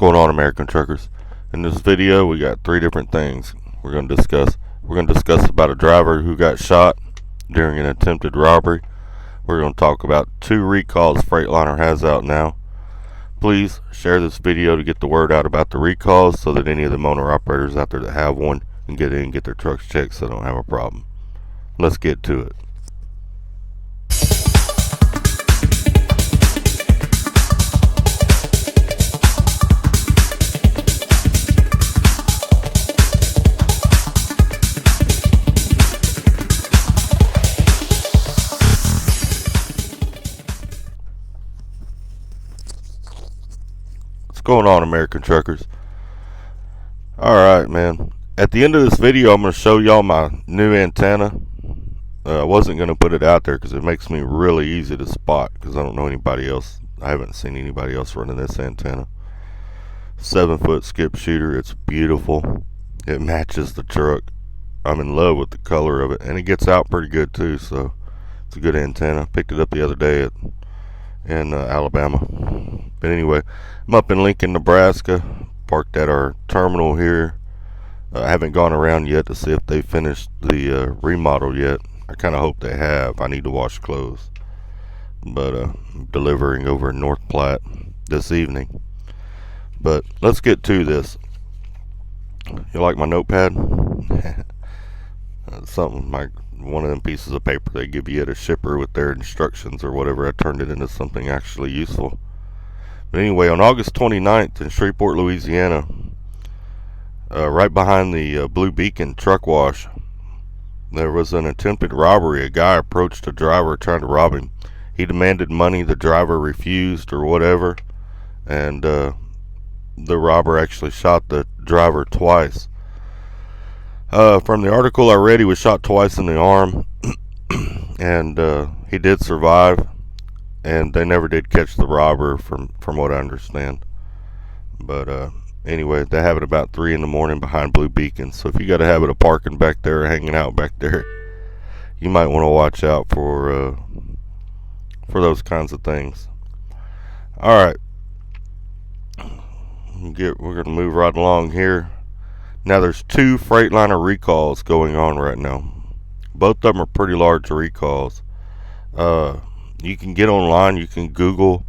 going on, American truckers? In this video we got three different things we're going to discuss. We're going to discuss about a driver who got shot during an attempted robbery. We're going to talk about 2 recalls Freightliner has out now. Please share this video to get the word out about the recalls so that any of the owner operators out there that have one can get in and get their trucks checked so they don't have a problem. Let's get to it. What's going on, American truckers? Alright, man. At the end of this video, I'm going to show y'all my new antenna. I wasn't going to put it out there because it makes me really easy to spot because I don't know anybody else. I haven't seen anybody else running this antenna. 7-foot skip shooter. It's beautiful. It matches the truck. I'm in love with the color of it, and it gets out pretty good too, so it's a good antenna. Picked it up the other day in Alabama. But anyway, I'm up in Lincoln, Nebraska, parked at our terminal here. I haven't gone around yet to see if they finished the remodel yet. I kind of hope they have. I need to wash clothes, but delivering over in North Platte this evening. But let's get to this. You like my notepad? Something like one of them pieces of paper they give you at a shipper with their instructions or whatever. I turned it into something actually useful. But anyway, on August 29th in Shreveport, Louisiana, right behind the Blue Beacon truck wash, there was an attempted robbery. A guy approached a driver trying to rob him. He demanded money. The driver refused or whatever, and the robber actually shot the driver twice. From the article I read, he was shot twice in the arm, and he did survive, and they never did catch the robber from what I understand. But anyway, they have it about 3 in the morning behind Blue Beacon, so if you got a habit of parking back there or hanging out back there, you might want to watch out for those kinds of things. Alright, we're going to move right along here. Now there's 2 Freightliner recalls going on right now. Both of them are pretty large recalls. You can get online, you can Google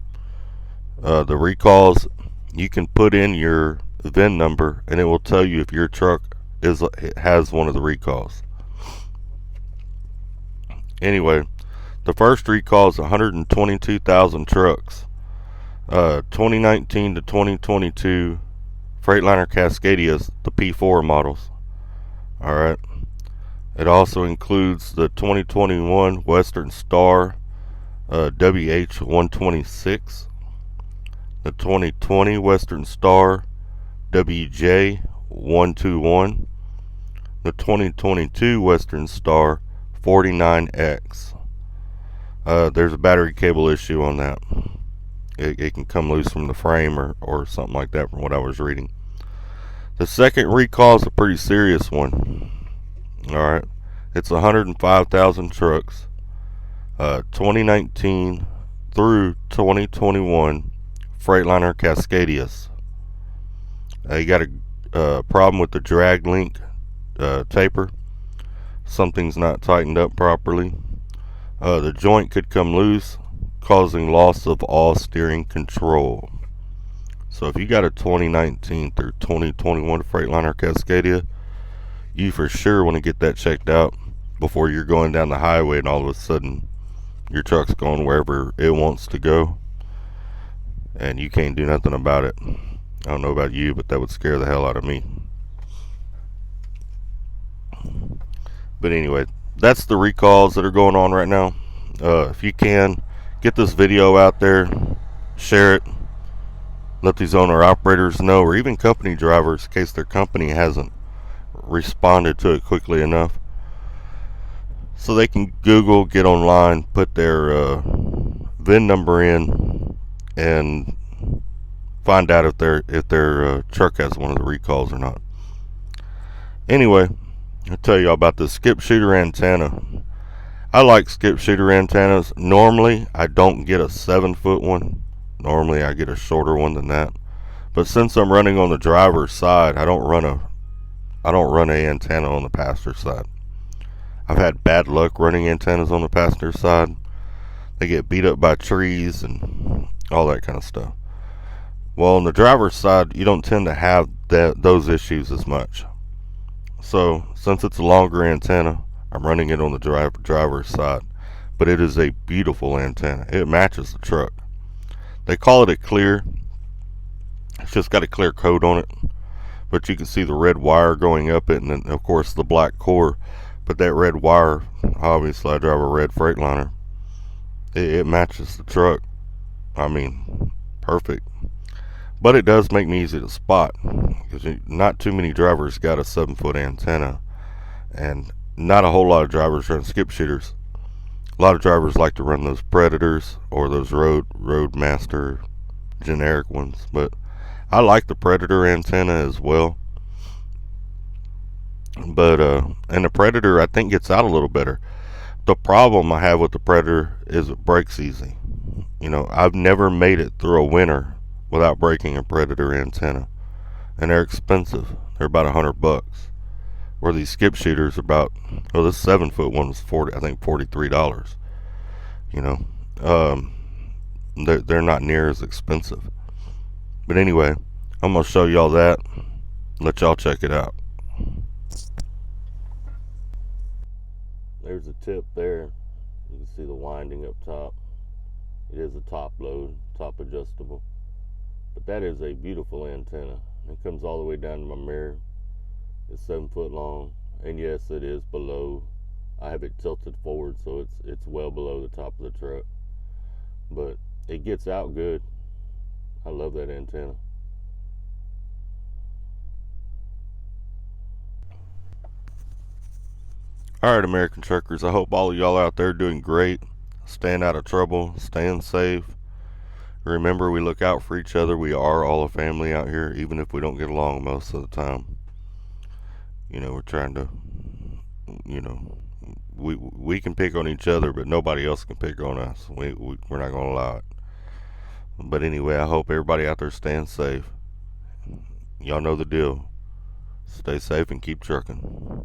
the recalls. You can put in your VIN number and it will tell you if your truck has one of the recalls. Anyway, the first recall is 122,000 trucks. 2019 to 2022 Freightliner Cascadias, the P4 models. Alright. It also includes the 2021 Western Star WH126, the 2020 Western Star WJ121, the 2022 Western Star 49X. There's a battery cable issue on that. It can come loose from the frame or something like that from what I was reading. The second recall is a pretty serious one. Alright. It's 105,000 trucks. 2019 through 2021 Freightliner Cascadias. You got a problem with the drag link taper. Something's not tightened up properly. The joint could come loose, causing loss of all steering control. So if you got a 2019 through 2021 Freightliner Cascadia, you for sure want to get that checked out before you're going down the highway and all of a sudden your truck's going wherever it wants to go and you can't do nothing about it. I don't know about you, but that would scare the hell out of me. But anyway, that's the recalls that are going on right now. If you can, get this video out there, share it, let these owner operators know, or even company drivers in case their company hasn't responded to it quickly enough, so they can Google, get online, put their VIN number in, and find out if their truck has one of the recalls or not. Anyway, I'll tell you all about the skip shooter antenna. I like skip shooter antennas. Normally, I don't get a 7-foot one. Normally, I get a shorter one than that. But since I'm running on the driver's side, I don't run an antenna on the passenger side. I've had bad luck running antennas on the passenger side. They get beat up by trees and all that kind of stuff. Well, on the driver's side, you don't tend to have those issues as much. So, since it's a longer antenna, I'm running it on the driver's side. But it is a beautiful antenna. It matches the truck. They call it a clear. It's just got a clear coat on it. But you can see the red wire going up it, and then, of course, the black core. But that red wire, obviously, I drive a red Freightliner. It matches the truck. I mean, perfect. But it does make me easy to spot, because not too many drivers got a 7-foot antenna, and not a whole lot of drivers run skip shooters. A lot of drivers like to run those Predators or those Roadmaster generic ones, but I like the Predator antenna as well. But and the Predator, I think, gets out a little better. The problem I have with the Predator is it breaks easy. You know, I've never made it through a winter without breaking a Predator antenna, and they're expensive. They're about $100. Where these skip shooters are about, well, this 7-foot one was $43. You know, they're not near as expensive. But anyway, I'm gonna show y'all that. Let y'all check it out. There's a tip there. You can see the winding up top. It is a top load, top adjustable. But that is a beautiful antenna. It comes all the way down to my mirror. It's 7 foot long, and yes, it is below. I have it tilted forward, so it's well below the top of the truck. But it gets out good. I love that antenna. Alright, American truckers, I hope all of y'all out there doing great, staying out of trouble, staying safe. Remember, we look out for each other. We are all a family out here, even if we don't get along most of the time. You know, we're trying to, you know, we can pick on each other, but nobody else can pick on us. We're not going to allow it. But anyway, I hope everybody out there staying safe. Y'all know the deal. Stay safe and keep trucking.